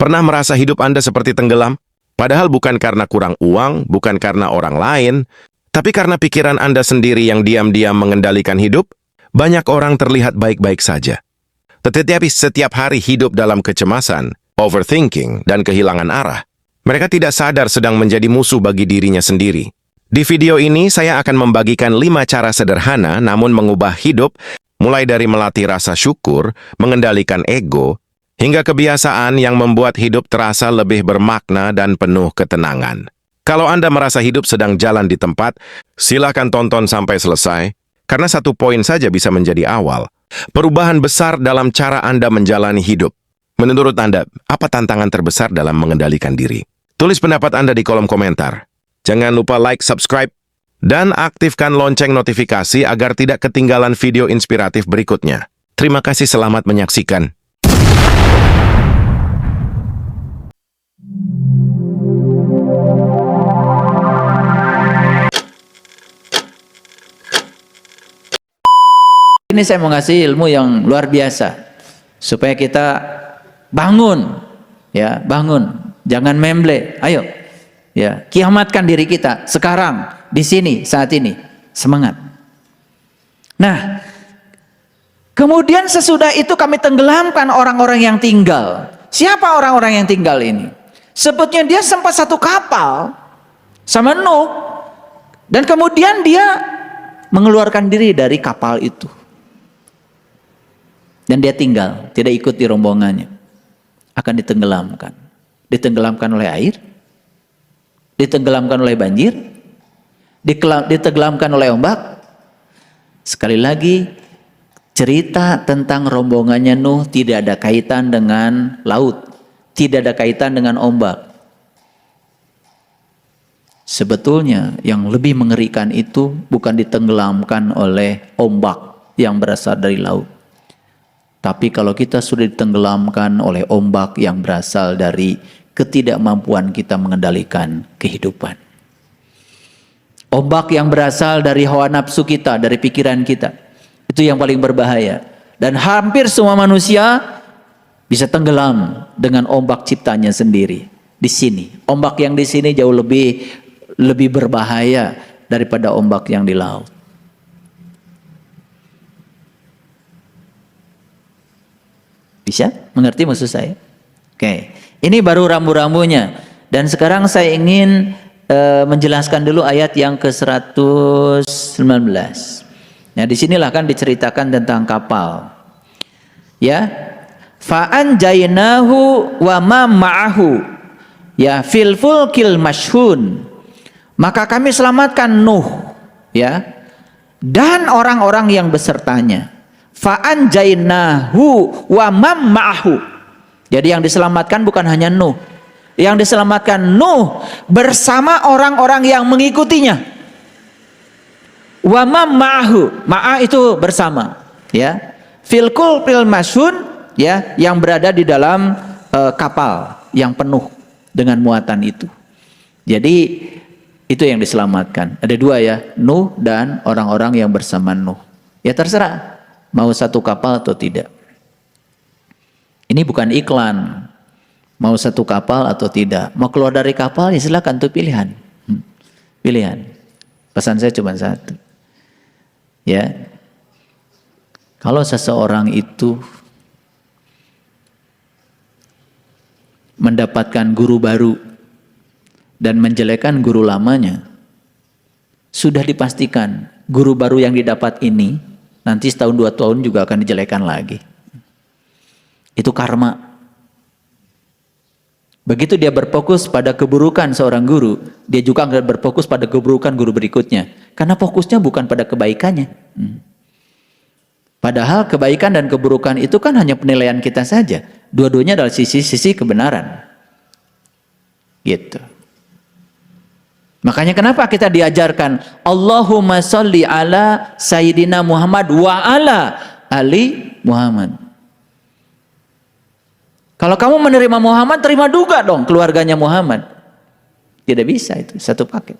Pernah merasa hidup Anda seperti tenggelam? Padahal bukan karena kurang uang, bukan karena orang lain, tapi karena pikiran Anda sendiri yang diam-diam mengendalikan hidup. Banyak orang terlihat baik-baik saja. Tetapi setiap hari hidup dalam kecemasan, overthinking, dan kehilangan arah. Mereka tidak sadar sedang menjadi musuh bagi dirinya sendiri. Di video ini, saya akan membagikan 5 cara sederhana namun mengubah hidup, mulai dari melatih rasa syukur, mengendalikan ego, hingga kebiasaan yang membuat hidup terasa lebih bermakna dan penuh ketenangan. Kalau Anda merasa hidup sedang jalan di tempat, silakan tonton sampai selesai, karena 1 poin saja bisa menjadi awal. Perubahan besar dalam cara Anda menjalani hidup. Menurut Anda, apa tantangan terbesar dalam mengendalikan diri? Tulis pendapat Anda di kolom komentar. Jangan lupa like, subscribe, dan aktifkan lonceng notifikasi agar tidak ketinggalan video inspiratif berikutnya. Terima kasih, selamat menyaksikan. Ini saya mau ngasih ilmu yang luar biasa supaya kita bangun, ya, bangun, jangan memble. Ayo, ya, kiamatkan diri kita sekarang, di sini, saat ini, semangat. Nah, kemudian sesudah itu kami tenggelamkan orang-orang yang tinggal. Siapa orang-orang yang tinggal ini? Sebetulnya dia sempat satu kapal sama Nuh, dan kemudian dia mengeluarkan diri dari kapal itu. Dan dia tinggal, tidak ikut di rombongannya. Akan ditenggelamkan. Ditenggelamkan oleh air, ditenggelamkan oleh banjir, ditenggelamkan oleh ombak. Sekali lagi, cerita tentang rombongannya Nuh tidak ada kaitan dengan laut, tidak ada kaitan dengan ombak. Sebetulnya yang lebih mengerikan itu bukan ditenggelamkan oleh ombak yang berasal dari laut. Tapi kalau kita sudah ditenggelamkan oleh ombak yang berasal dari ketidakmampuan kita mengendalikan kehidupan. Ombak yang berasal dari hawa nafsu kita, dari pikiran kita. Itu yang paling berbahaya. Dan hampir semua manusia bisa tenggelam dengan ombak ciptanya sendiri. Di sini. Ombak yang di sini jauh lebih berbahaya daripada ombak yang di laut. Bisa? Mengerti maksud saya? Oke. Ini baru rambu-rambunya. Dan sekarang saya ingin menjelaskan dulu ayat yang ke-119. Nah, disinilah kan diceritakan tentang kapal. Ya. Fa'anjainahu wa ma ma'ahu. Ya, fil fulkil mashhun. Maka kami selamatkan Nuh, ya. Dan orang-orang yang besertanya. Fa'anjainahu wa man ma'ahu. Jadi yang diselamatkan bukan hanya Nuh. Yang diselamatkan Nuh bersama orang-orang yang mengikutinya. Wa man ma'ahu. Ma'a itu bersama, ya. Filkul fil masyun, ya, yang berada di dalam kapal yang penuh dengan muatan itu. Jadi itu yang diselamatkan. Ada 2 ya, Nuh dan orang-orang yang bersama Nuh. Ya terserah mau satu kapal atau tidak. Ini bukan iklan. Mau satu kapal atau tidak. Mau keluar dari kapal ya silakan, itu pilihan. Pilihan. Pesan saya cuma 1. Ya. Kalau seseorang itu mendapatkan guru baru dan menjelekkan guru lamanya, sudah dipastikan guru baru yang didapat ini nanti setahun 2 tahun juga akan dijelekan lagi. Itu karma. Begitu dia berfokus pada keburukan seorang guru, dia juga akan berfokus pada keburukan guru berikutnya. Karena fokusnya bukan pada kebaikannya. Padahal kebaikan dan keburukan itu kan hanya penilaian kita saja. Dua-duanya adalah sisi-sisi kebenaran. Gitu. Makanya kenapa kita diajarkan Allahumma sholli ala Sayyidina Muhammad wa ala Ali Muhammad. Kalau kamu menerima Muhammad, terima juga dong keluarganya Muhammad. Tidak bisa itu, satu paket.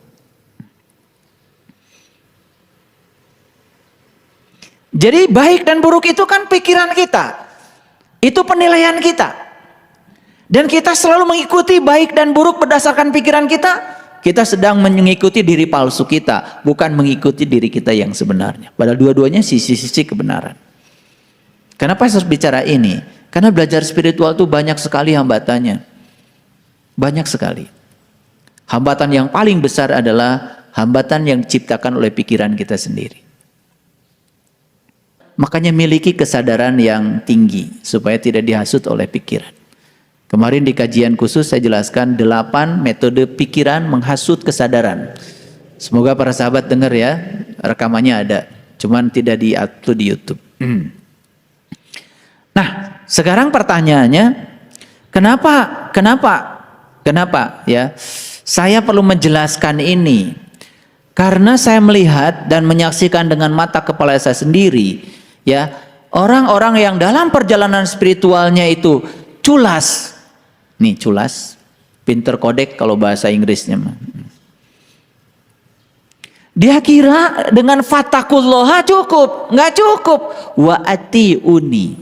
Jadi baik dan buruk itu kan pikiran kita. Itu penilaian kita. Dan kita selalu mengikuti baik dan buruk berdasarkan pikiran kita sedang mengikuti diri palsu kita, bukan mengikuti diri kita yang sebenarnya. Padahal dua-duanya sisi-sisi kebenaran. Kenapa saya harus bicara ini? Karena belajar spiritual itu banyak sekali hambatannya. Banyak sekali. Hambatan yang paling besar adalah hambatan yang diciptakan oleh pikiran kita sendiri. Makanya miliki kesadaran yang tinggi supaya tidak dihasut oleh pikiran. Kemarin di kajian khusus saya jelaskan 8 metode pikiran menghasut kesadaran. Semoga para sahabat dengar ya, rekamannya ada. Cuman tidak di-upload di YouTube. Nah, sekarang pertanyaannya, kenapa ya? Saya perlu menjelaskan ini. Karena saya melihat dan menyaksikan dengan mata kepala saya sendiri, ya, orang-orang yang dalam perjalanan spiritualnya itu culas. Nih culas, pinter kodek kalau bahasa Inggrisnya. Dia kira dengan fatakulloha cukup, nggak cukup. Wa atiuni.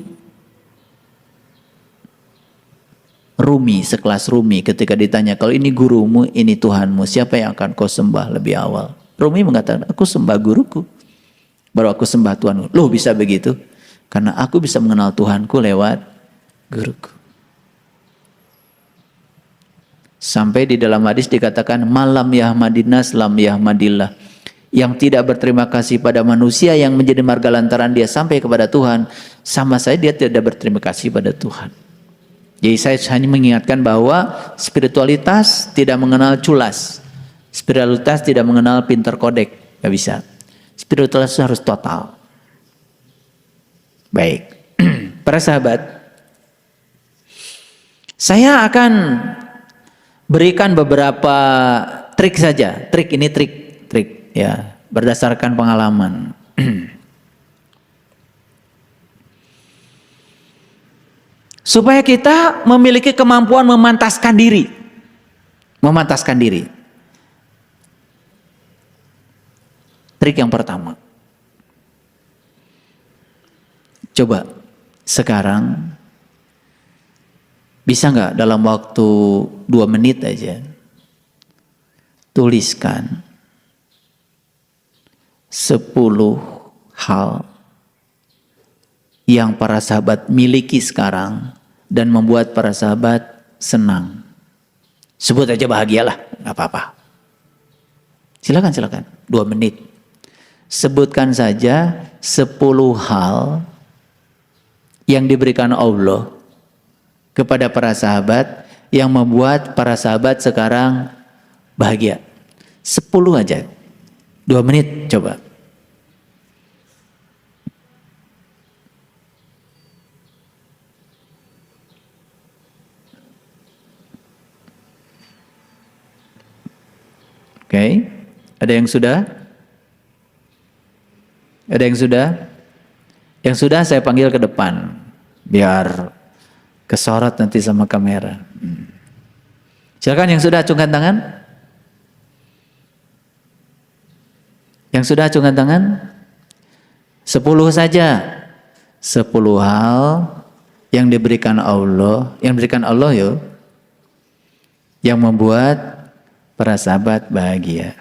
Rumi, sekelas Rumi ketika ditanya, kalau ini gurumu, ini Tuhanmu, siapa yang akan kau sembah lebih awal? Rumi mengatakan, aku sembah guruku, baru aku sembah Tuhanku. Loh bisa begitu? Karena aku bisa mengenal Tuhanku lewat guruku. Sampai di dalam hadis dikatakan, malam yahmadinas lam yahmadillah. Yang tidak berterima kasih pada manusia yang menjadi marga lantaran dia sampai kepada Tuhan, sama saya dia tidak berterima kasih pada Tuhan. Jadi saya hanya mengingatkan bahwa spiritualitas tidak mengenal culas. Spiritualitas tidak mengenal pinter kodek. Gak bisa. Spiritualitas harus total. Baik. Para sahabat, saya akan berikan beberapa trik saja. Trik ini trik ya, berdasarkan pengalaman. Supaya kita memiliki kemampuan memantaskan diri. Memantaskan diri. Trik yang pertama. Coba sekarang bisa nggak dalam waktu 2 menit aja tuliskan 10 hal yang para sahabat miliki sekarang dan membuat para sahabat senang. Sebut aja bahagialah, nggak apa-apa. Silakan 2 menit. Sebutkan saja 10 hal yang diberikan Allah kepada para sahabat yang membuat para sahabat sekarang bahagia. 10 aja. 2 menit coba. Oke. Ada yang sudah? Ada yang sudah? Yang sudah saya panggil ke depan. Biar kesorot nanti sama kamera. Silakan yang sudah acungkan tangan. Yang sudah acungkan tangan. 10 saja. 10 hal yang diberikan Allah. Yang diberikan Allah yo. Yang membuat para sahabat bahagia.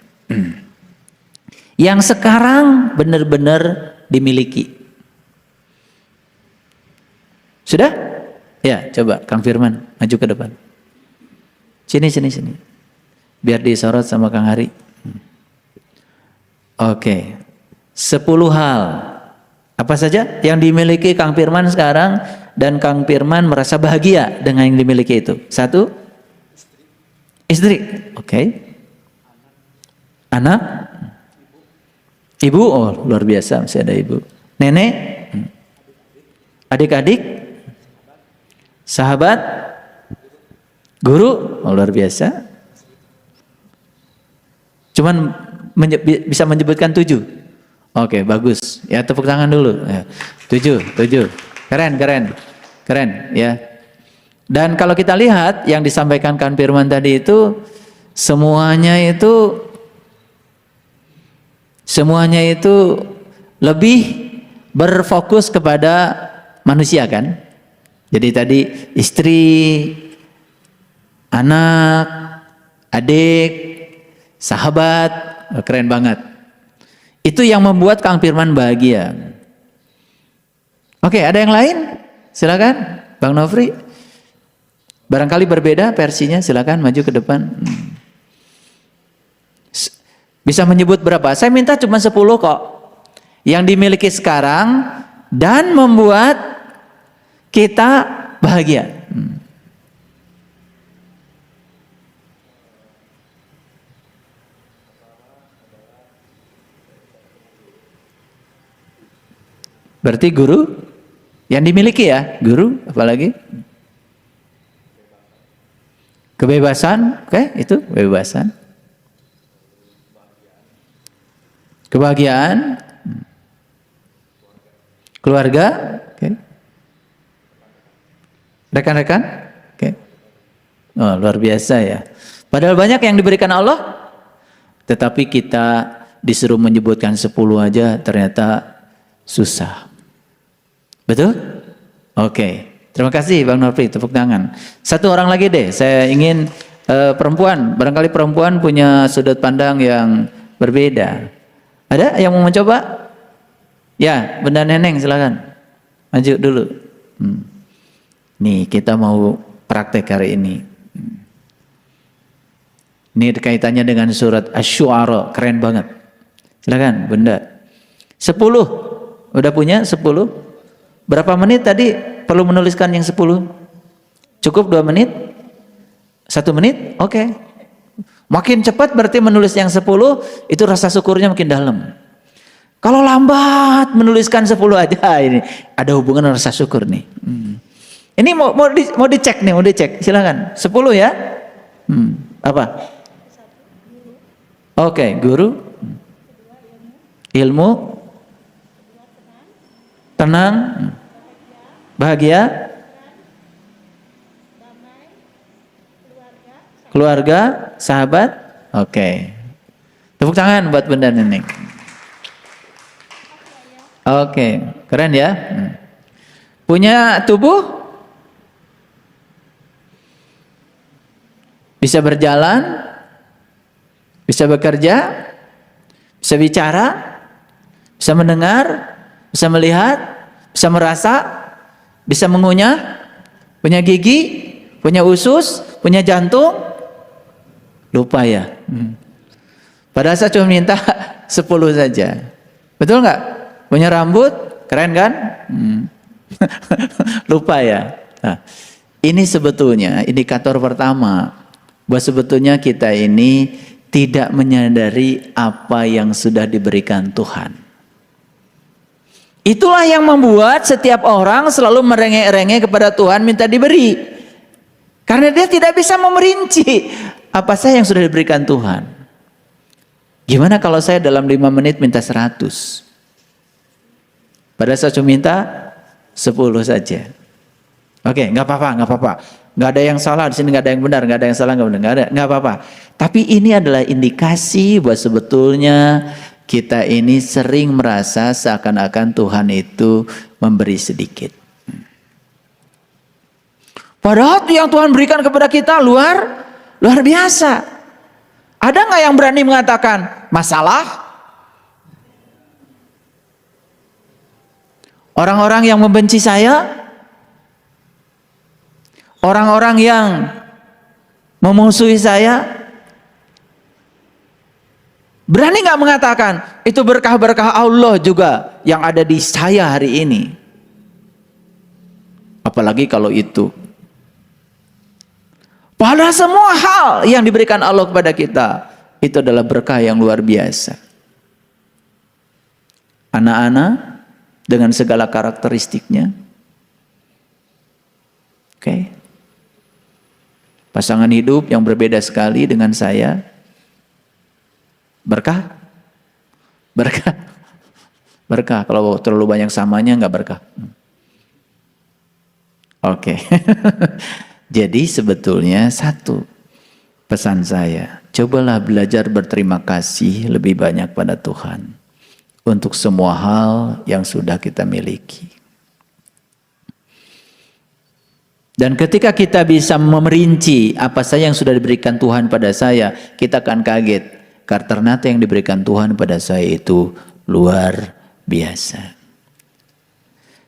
Yang sekarang benar-benar dimiliki. Sudah? Ya, coba Kang Firman maju ke depan. Sini. Biar disorot sama Kang Hari. Oke. 10 hal. Apa saja yang dimiliki Kang Firman sekarang dan Kang Firman merasa bahagia dengan yang dimiliki itu? 1. Istri. Oke. Anak. Ibu. Oh, luar biasa masih ada ibu. Nenek. Adik-adik. Sahabat. Guru. Oh, luar biasa. Cuman bisa menyebutkan 7. Oke, bagus. Ya, tepuk tangan dulu. Ya. 7. Keren ya. Dan kalau kita lihat yang disampaikan Kang Firman tadi itu semuanya itu lebih berfokus kepada manusia kan. Jadi tadi istri, anak, adik, sahabat, keren banget. Itu yang membuat Kang Firman bahagia. Oke, ada yang lain? Silakan, Bang Nofri. Barangkali berbeda versinya, silakan maju ke depan. Bisa menyebut berapa? Saya minta cuma 10 kok. Yang dimiliki sekarang dan membuat kita bahagia. Berarti guru yang dimiliki ya, guru, apalagi kebebasan, oke, itu kebebasan, kebahagiaan, keluarga, oke, rekan-rekan, oke, oh, luar biasa ya. Padahal banyak yang diberikan Allah, tetapi kita disuruh menyebutkan 10 aja ternyata susah. Betul? Oke. Terima kasih Bang Nofri, tepuk tangan. Satu orang lagi deh, saya ingin perempuan. Barangkali perempuan punya sudut pandang yang berbeda. Ada yang mau mencoba? Ya, Bunda Neneng silakan. Maju dulu. Nih, kita mau praktek hari ini. Ini kaitannya dengan surat Asy-Syu'ara, keren banget. Silakan, Bunda. 10. Udah punya 10? Berapa menit tadi perlu menuliskan yang 10? Cukup 2 menit? 1 menit? Oke. Makin cepat berarti menulis yang 10, itu rasa syukurnya makin dalam. Kalau lambat menuliskan 10 aja, ini ada hubungan dengan rasa syukur nih. Ini mau dicek nih, mau dicek. Silakan. 10 ya? Apa? Oke, guru. Ilmu. Tenang, bahagia, keluarga, sahabat. Oke. Tepuk tangan buat Bunda Neneng. Oke, keren ya. Punya tubuh? Bisa berjalan? Bisa bekerja? Bisa bicara? Bisa mendengar? Bisa melihat, bisa merasa, bisa mengunyah, punya gigi, punya usus, punya jantung. Lupa ya. Padahal saya cuma minta 10 saja. Betul nggak? Punya rambut, keren kan? Lupa ya. Nah, ini sebetulnya indikator pertama bahwa sebetulnya kita ini tidak menyadari apa yang sudah diberikan Tuhan. Itulah yang membuat setiap orang selalu merengek-rengek kepada Tuhan minta diberi. Karena dia tidak bisa memerinci apa saja yang sudah diberikan Tuhan. Gimana kalau saya dalam 5 menit minta 100? Padahal saya cuma minta 10 saja. Oke, nggak apa-apa. Nggak ada yang salah di sini, nggak ada yang benar, nggak ada yang salah, nggak apa-apa. Tapi ini adalah indikasi bahwa sebetulnya kita ini sering merasa seakan-akan Tuhan itu memberi sedikit. Padahal yang Tuhan berikan kepada kita luar biasa. Ada nggak yang berani mengatakan masalah? Orang-orang yang membenci saya, orang-orang yang memusuhi saya, berani nggak mengatakan itu berkah-berkah Allah juga yang ada di saya hari ini? Apalagi kalau itu. Padahal semua hal yang diberikan Allah kepada kita itu adalah berkah yang luar biasa. Anak-anak dengan segala karakteristiknya. Oke. Pasangan hidup yang berbeda sekali dengan saya. Berkah? Berkah. Kalau terlalu banyak samanya nggak berkah. Oke. Jadi sebetulnya satu pesan saya, cobalah belajar berterima kasih lebih banyak pada Tuhan untuk semua hal yang sudah kita miliki. Dan ketika kita bisa memerinci apa saja yang sudah diberikan Tuhan pada saya, kita akan kaget. Karena ternyata yang diberikan Tuhan pada saya itu luar biasa.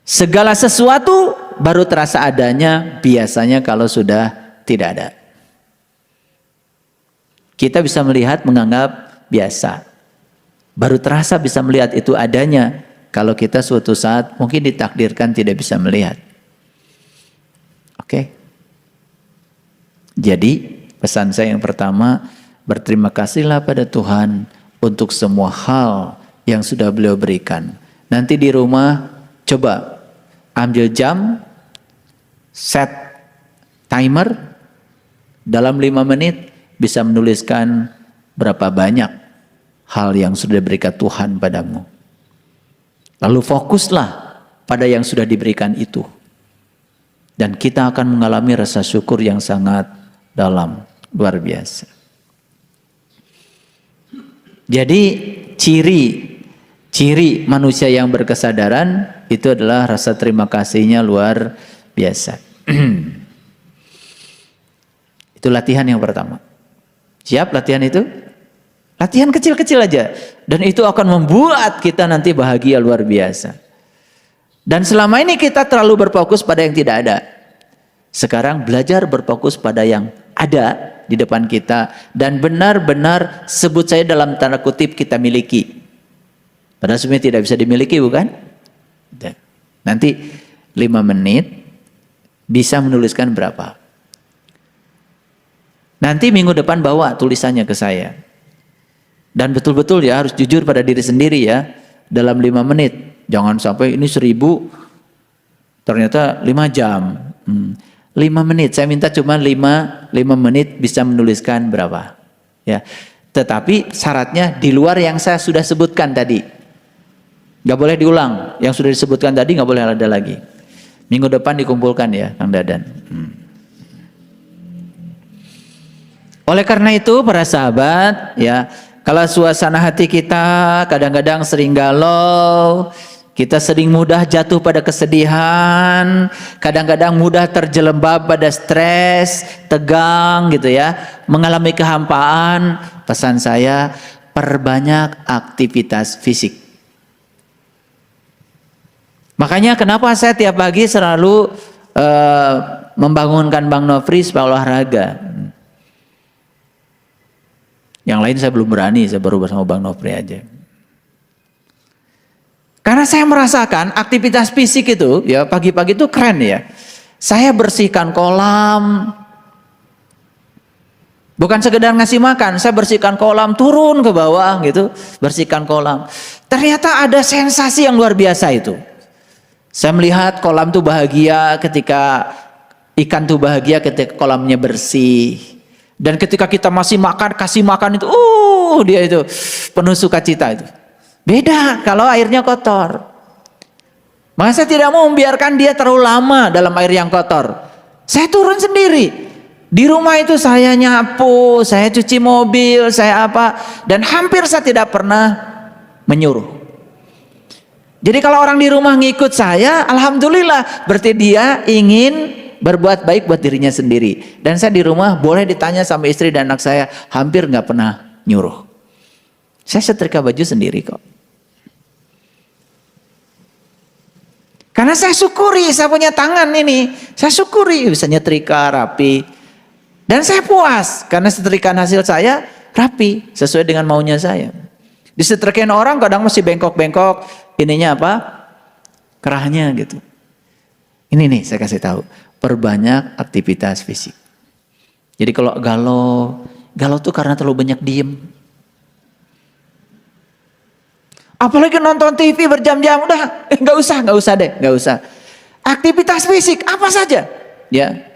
Segala sesuatu baru terasa adanya biasanya kalau sudah tidak ada. Kita bisa melihat, menganggap biasa. Baru terasa bisa melihat itu adanya kalau kita suatu saat mungkin ditakdirkan tidak bisa melihat. Oke. Jadi pesan saya yang pertama, berterima kasihlah pada Tuhan untuk semua hal yang sudah beliau berikan. Nanti di rumah coba ambil jam, set timer, dalam 5 menit bisa menuliskan berapa banyak hal yang sudah diberikan Tuhan padamu. Lalu fokuslah pada yang sudah diberikan itu. Dan kita akan mengalami rasa syukur yang sangat dalam, luar biasa. Jadi ciri manusia yang berkesadaran itu adalah rasa terima kasihnya luar biasa. Itu latihan yang pertama. Siap latihan itu? Latihan kecil-kecil aja. Dan itu akan membuat kita nanti bahagia luar biasa. Dan selama ini kita terlalu berfokus pada yang tidak ada. Sekarang belajar berfokus pada yang ada di depan kita. Dan benar-benar sebut saya dalam tanda kutip kita miliki. Padahal sebenarnya tidak bisa dimiliki, bukan? Nanti 5 menit bisa menuliskan berapa. Nanti minggu depan bawa tulisannya ke saya. Dan betul-betul ya harus jujur pada diri sendiri ya. Dalam 5 menit. Jangan sampai ini 1000 ternyata 5 jam. 5 menit. Saya minta cuma 5 menit bisa menuliskan berapa. Ya. Tetapi syaratnya di luar yang saya sudah sebutkan tadi. Gak boleh diulang. Yang sudah disebutkan tadi gak boleh ada lagi. Minggu depan dikumpulkan ya Kang Dadan. Oleh karena itu para sahabat ya, kalau suasana hati kita kadang-kadang sering galau, kita sering mudah jatuh pada kesedihan, kadang-kadang mudah terjelembab pada stres, tegang gitu ya, mengalami kehampaan. Pesan saya, perbanyak aktivitas fisik. Makanya kenapa saya tiap pagi selalu membangunkan Bang Nofri supaya olahraga. Yang lain saya belum berani, saya baru bersama Bang Nofri aja. Karena saya merasakan aktivitas fisik itu, ya pagi-pagi itu keren ya. Saya bersihkan kolam, bukan sekedar ngasih makan, saya bersihkan kolam, turun ke bawah gitu, bersihkan kolam. Ternyata ada sensasi yang luar biasa itu. Saya melihat kolam tuh bahagia ketika, ikan tuh bahagia ketika kolamnya bersih. Dan ketika kita masih makan, kasih makan itu, dia itu penuh sukacita itu. Beda kalau airnya kotor. Maka saya tidak mau membiarkan dia terlalu lama dalam air yang kotor. Saya turun sendiri. Di rumah itu saya nyapu, saya cuci mobil, saya apa. Dan hampir saya tidak pernah menyuruh. Jadi kalau orang di rumah ngikut saya, alhamdulillah. Berarti dia ingin berbuat baik buat dirinya sendiri. Dan saya di rumah boleh ditanya sama istri dan anak saya, hampir nggak pernah nyuruh. Saya setrika baju sendiri kok. Karena saya syukuri, saya punya tangan ini. Saya syukuri bisa nyetrika rapi. Dan saya puas karena setrikaan hasil saya rapi sesuai dengan maunya saya. Disetrikain orang kadang masih bengkok-bengkok, ininya apa? Kerahnya gitu. Ini nih saya kasih tahu. Perbanyak aktivitas fisik. Jadi kalau galau tuh karena terlalu banyak diem. Apalagi nonton TV berjam-jam, udah nggak usah. Aktivitas fisik apa saja, ya.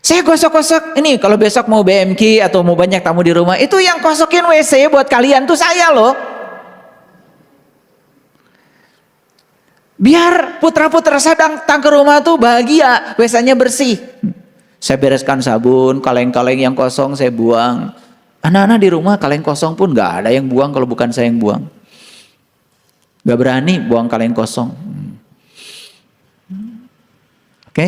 Saya gosok-gosok ini kalau besok mau BMK atau mau banyak tamu di rumah, itu yang kosokin WC buat kalian tuh saya loh. Biar putra-putra saya datang ke rumah tuh bahagia, WC-nya bersih. Saya bereskan sabun, kaleng-kaleng yang kosong saya buang. Anak-anak di rumah kaleng kosong pun gak ada yang buang kalau bukan saya yang buang. Gak berani buang kaleng kosong. Oke?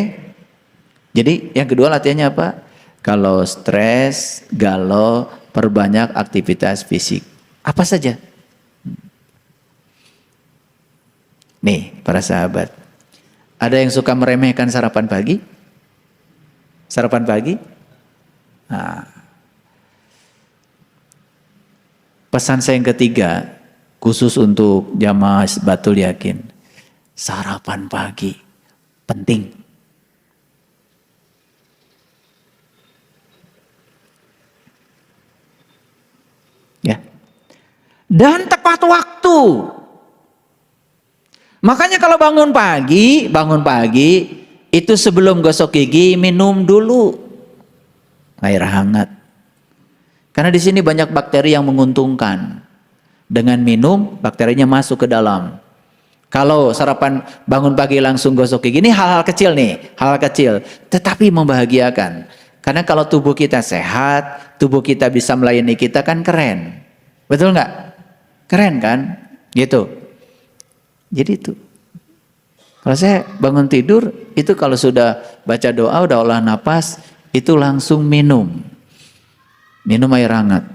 Jadi yang kedua latihannya apa? Kalau stres, galau, perbanyak aktivitas fisik. Apa saja? Nih, para sahabat. Ada yang suka meremehkan sarapan pagi? Sarapan pagi? Nah, pesan saya yang ketiga, khusus untuk jamaah Batul Yakin. Sarapan pagi penting. Ya. Dan tepat waktu. Makanya kalau bangun pagi itu sebelum gosok gigi minum dulu air hangat. Karena di sini banyak bakteri yang menguntungkan. Dengan minum bakterinya masuk ke dalam. Kalau sarapan bangun pagi langsung gosok gigi, ini hal-hal kecil nih, hal kecil, tetapi membahagiakan. Karena kalau tubuh kita sehat, tubuh kita bisa melayani kita kan keren. Betul nggak? Keren kan? Gitu. Jadi itu. Kalau saya bangun tidur, itu kalau sudah baca doa, udah olah napas, itu langsung minum. Minum air hangat.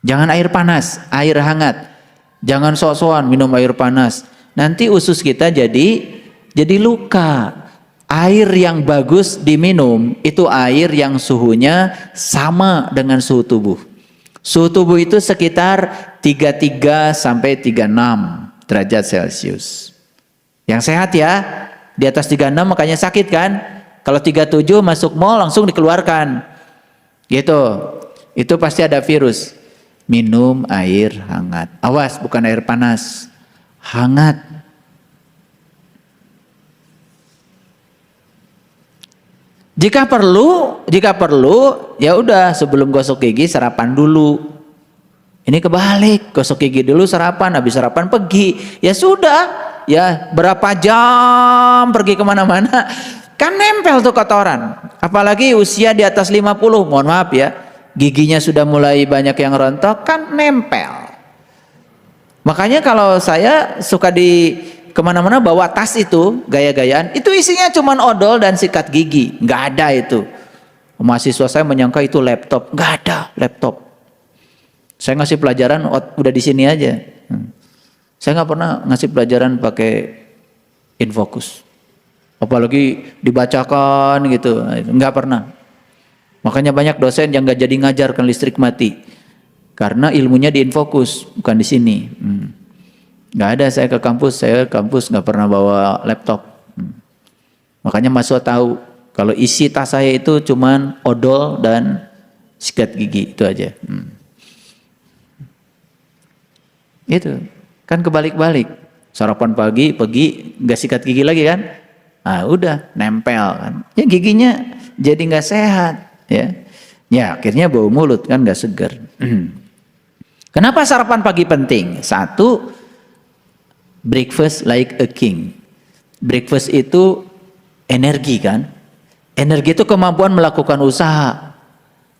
Jangan air panas, air hangat. Jangan sok-sokan minum air panas. Nanti usus kita jadi luka. Air yang bagus diminum, itu air yang suhunya sama dengan suhu tubuh. Suhu tubuh itu sekitar 33 sampai 36 derajat Celcius. Yang sehat ya, di atas 36 makanya sakit kan. Kalau 37 masuk mall langsung dikeluarkan. Gitu. Itu pasti ada virus. Minum air hangat. Awas, bukan air panas. Hangat. Jika perlu ya udah sebelum gosok gigi sarapan dulu. Ini kebalik, gosok gigi dulu sarapan, habis sarapan pergi. Ya sudah, ya berapa jam pergi kemana-mana, kan nempel tuh kotoran. Apalagi usia di atas 50, mohon maaf ya, giginya sudah mulai banyak yang rontok, kan nempel. Makanya kalau saya suka di kemana-mana bawa tas itu, gaya-gayaan, itu isinya cuman odol dan sikat gigi, nggak ada itu. Mahasiswa saya menyangka itu laptop, nggak ada laptop. Saya ngasih pelajaran udah di sini aja. Saya nggak pernah ngasih pelajaran pakai infocus, apalagi dibacakan gitu, nggak pernah. Makanya banyak dosen yang nggak jadi ngajar kan listrik mati, karena ilmunya di infocus bukan di sini. Nggak ada saya ke kampus nggak pernah bawa laptop. Makanya mahasiswa tahu kalau isi tas saya itu cuman odol dan sikat gigi itu aja. Itu kan kebalik-balik. Sarapan pagi pergi nggak sikat gigi lagi kan? Ah udah nempel kan. Ya giginya jadi nggak sehat ya. Ya akhirnya bau mulut kan nggak seger. Kenapa sarapan pagi penting? Satu, breakfast like a king. Breakfast itu energi kan? Energi itu kemampuan melakukan usaha.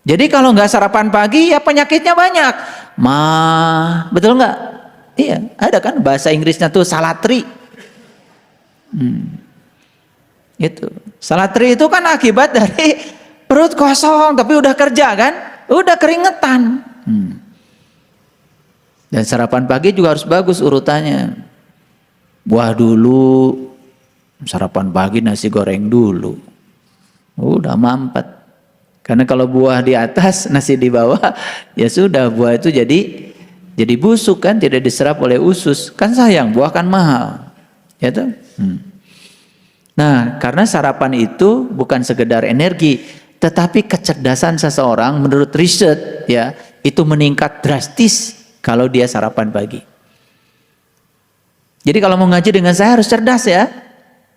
Jadi kalau nggak sarapan pagi ya penyakitnya banyak. Betul nggak? Iya, ada kan bahasa Inggrisnya tuh salatri. Itu salatri itu kan akibat dari perut kosong tapi udah kerja kan, udah keringetan. Dan sarapan pagi juga harus bagus urutannya. Buah dulu, sarapan pagi nasi goreng dulu. Udah mampet. Karena kalau buah di atas, nasi di bawah, ya sudah buah itu jadi busuk kan, tidak diserap oleh usus. Kan sayang, buah kan mahal. Ya toh? Nah, karena sarapan itu bukan sekedar energi, tetapi kecerdasan seseorang menurut riset ya, itu meningkat drastis kalau dia sarapan pagi. Jadi kalau mau ngaji dengan saya harus cerdas ya.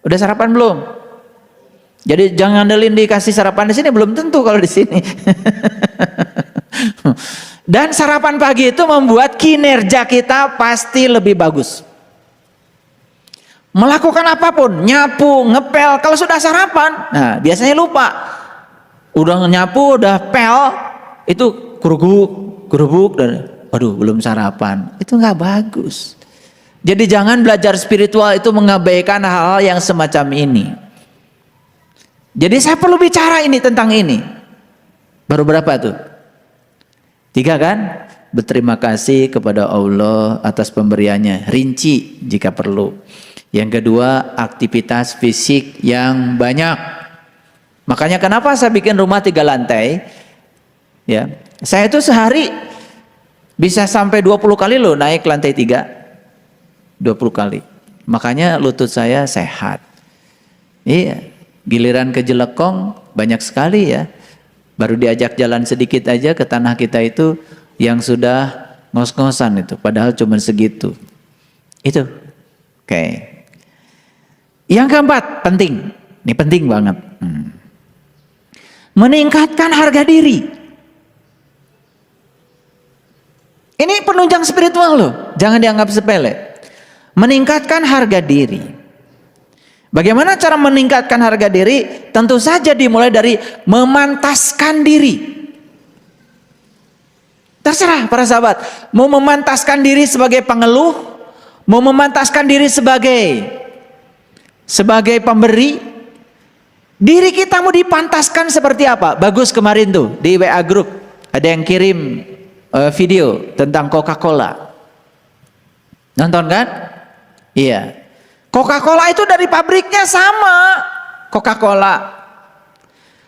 Udah sarapan belum? Jadi jangan ngandelin dikasih sarapan di sini, belum tentu kalau di sini. Dan sarapan pagi itu membuat kinerja kita pasti lebih bagus. Melakukan apapun, nyapu, ngepel, kalau sudah sarapan, nah biasanya lupa. Udah nyapu, udah pel, itu gerubuk, dan aduh belum sarapan. Itu nggak bagus. Jadi jangan belajar spiritual itu mengabaikan hal-hal yang semacam ini. Jadi saya perlu bicara ini tentang ini. Baru berapa tuh? 3 kan? Berterima kasih kepada Allah atas pemberiannya. Rinci jika perlu. Yang kedua, aktivitas fisik yang banyak. Makanya kenapa saya bikin rumah 3 lantai? Ya, saya itu sehari bisa sampai 20 kali loh naik lantai 3. 20 kali. Makanya lutut saya sehat. Iya, giliran ke Jelekong banyak sekali ya. Baru diajak jalan sedikit aja ke tanah kita itu yang sudah ngos-ngosan itu. Padahal cuma segitu. Itu. Oke. Yang keempat, penting. Ini penting banget. Meningkatkan harga diri. Ini penunjang spiritual loh. Jangan dianggap sepele. Meningkatkan harga diri. Bagaimana cara meningkatkan harga diri? Tentu saja dimulai dari memantaskan diri. Terserah para sahabat. Mau memantaskan diri sebagai pengeluh. Mau memantaskan diri sebagai pemberi. Diri kita mau dipantaskan seperti apa? Bagus kemarin tuh di WA Group. Ada yang kirim video tentang Coca-Cola. Nonton kan? Iya. Coca-Cola itu dari pabriknya sama. Coca-Cola.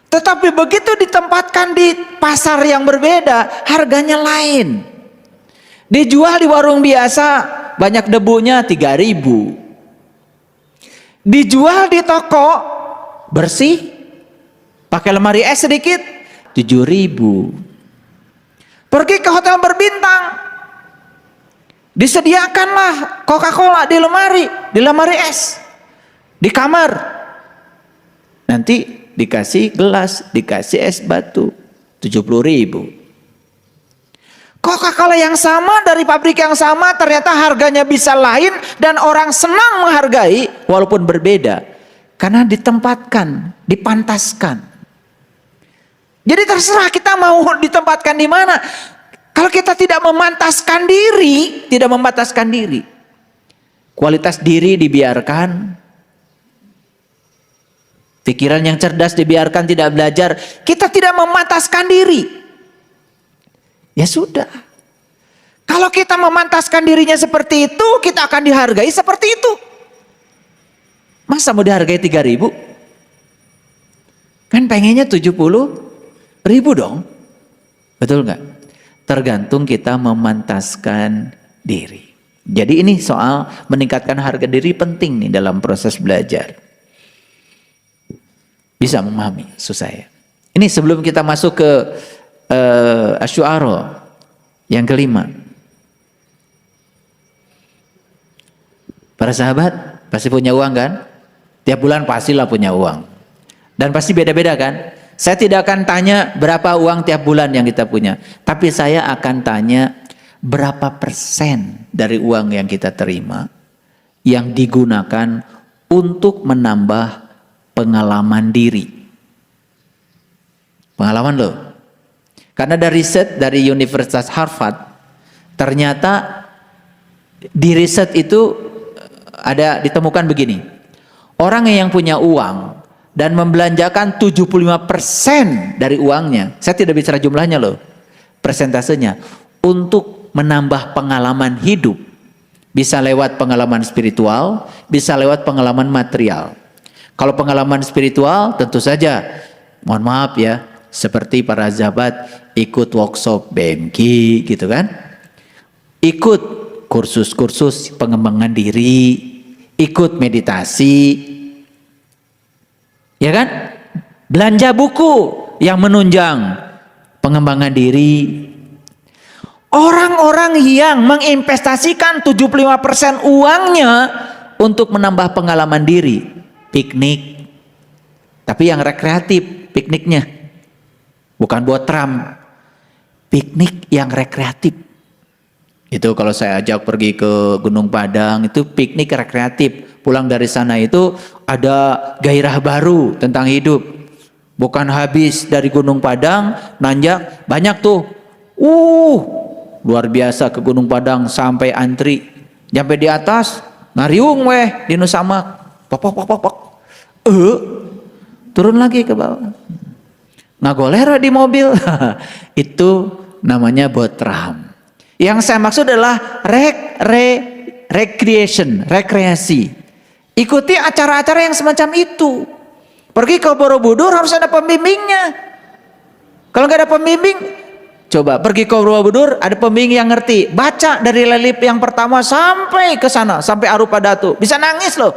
Tetapi begitu ditempatkan di pasar yang berbeda, harganya lain. Dijual di warung biasa, banyak debunya 3.000. Dijual di toko, bersih, pakai lemari es sedikit, 7.000. Pergi ke hotel berbintang, disediakanlah Coca-Cola di lemari es, di kamar. Nanti dikasih gelas, dikasih es batu, 70.000. Coca-Cola yang sama dari pabrik yang sama ternyata harganya bisa lain dan orang senang menghargai walaupun berbeda. Karena ditempatkan, dipantaskan. Jadi terserah kita mau ditempatkan di mana. Kalau kita tidak memantaskan diri, kualitas diri dibiarkan, pikiran yang cerdas dibiarkan tidak belajar, kita tidak memantaskan diri. Ya sudah. Kalau kita memantaskan dirinya seperti itu, kita akan dihargai seperti itu. Masa mau dihargai 3.000? Kan pengennya 70.000 dong. Betul nggak? Tergantung kita memantaskan diri. Jadi ini soal meningkatkan harga diri penting nih dalam proses belajar. Bisa memahami susah ya. Ini sebelum kita masuk ke Asy-Syu'ara yang kelima. Para sahabat pasti punya uang kan? Tiap bulan pastilah punya uang. Dan pasti beda-beda kan? Saya tidak akan tanya berapa uang tiap bulan yang kita punya. Tapi saya akan tanya berapa persen dari uang yang kita terima yang digunakan untuk menambah pengalaman diri. Pengalaman loh. Karena dari riset dari Universitas Harvard, ternyata di riset itu ada ditemukan begini. Orang yang punya uang dan membelanjakan 75% dari uangnya, saya tidak bicara jumlahnya loh, persentasenya, untuk menambah pengalaman hidup. Bisa lewat pengalaman spiritual, bisa lewat pengalaman material. Kalau pengalaman spiritual tentu saja, mohon maaf ya, seperti para sahabat ikut workshop BMG gitu kan, ikut kursus-kursus pengembangan diri, ikut meditasi, ya kan, belanja buku yang menunjang pengembangan diri. Orang-orang yang menginvestasikan 75% uangnya untuk menambah pengalaman diri, piknik, tapi yang rekreatif pikniknya, bukan buat Trump, piknik yang rekreatif. Itu kalau saya ajak pergi ke Gunung Padang, itu piknik rekreatif. Pulang dari sana itu ada gairah baru tentang hidup. Bukan habis dari Gunung Padang, nanjak, banyak tuh. Luar biasa ke Gunung Padang sampai antri. Sampai di atas, ngariung weh di Nusamak. Pok. turun lagi ke bawah. Ngagolero di mobil. Itu namanya botram. Yang saya maksud adalah recreation, rekreasi. Ikuti acara-acara yang semacam itu. Pergi ke Borobudur harus ada pembimbingnya. Kalau nggak ada pembimbing, coba pergi ke Borobudur, ada pembimbing yang ngerti. Baca dari relip yang pertama sampai ke sana, sampai Arupa Datu. Bisa nangis loh.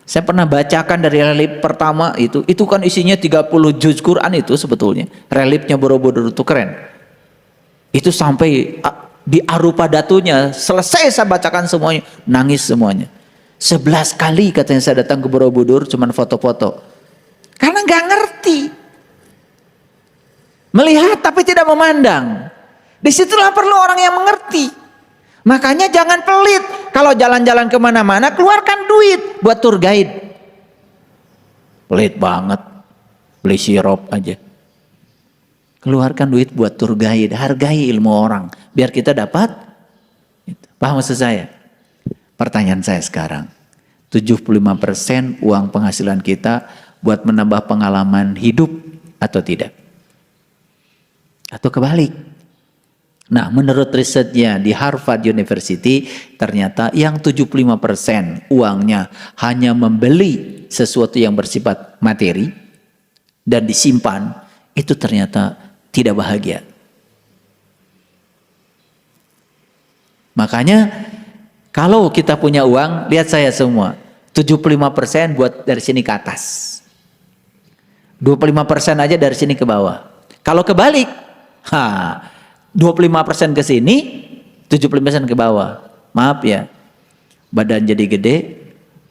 Saya pernah bacakan dari relip pertama itu kan isinya 30 juz Quran itu sebetulnya. Relipnya Borobudur itu keren. Itu sampai di Arupa Datunya, selesai saya bacakan semuanya, nangis semuanya. 11 kali katanya saya datang ke Borobudur cuman foto-foto. Karena nggak ngerti. Melihat tapi tidak memandang. Disitulah perlu orang yang mengerti. Makanya jangan pelit. Kalau jalan-jalan kemana-mana keluarkan duit buat tour guide. Pelit banget. Beli sirup aja. Keluarkan duit buat tour guide. Hargai ilmu orang. Biar kita dapat. Paham maksud saya? Pertanyaan saya sekarang, 75% uang penghasilan kita buat menambah pengalaman hidup atau tidak? Atau kebalik? Nah, menurut risetnya di Harvard University, ternyata yang 75% uangnya hanya membeli sesuatu yang bersifat materi dan disimpan, itu ternyata tidak bahagia. Makanya kalau kita punya uang, lihat saya semua. 75% buat dari sini ke atas. 25% aja dari sini ke bawah. Kalau kebalik, 25% ke sini, 75% ke bawah. Maaf ya, badan jadi gede,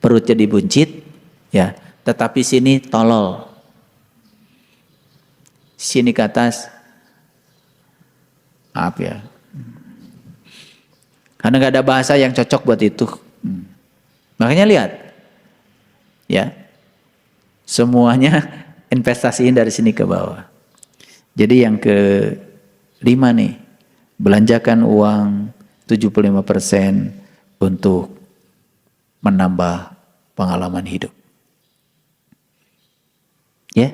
perut jadi buncit, ya. Tetapi sini tolol. Sini ke atas, maaf ya. Karena nggak ada bahasa yang cocok buat itu. Makanya lihat, ya, semuanya investasiin dari sini ke bawah. Jadi yang ke-5 nih, belanjakan uang 75% untuk menambah pengalaman hidup. Ya.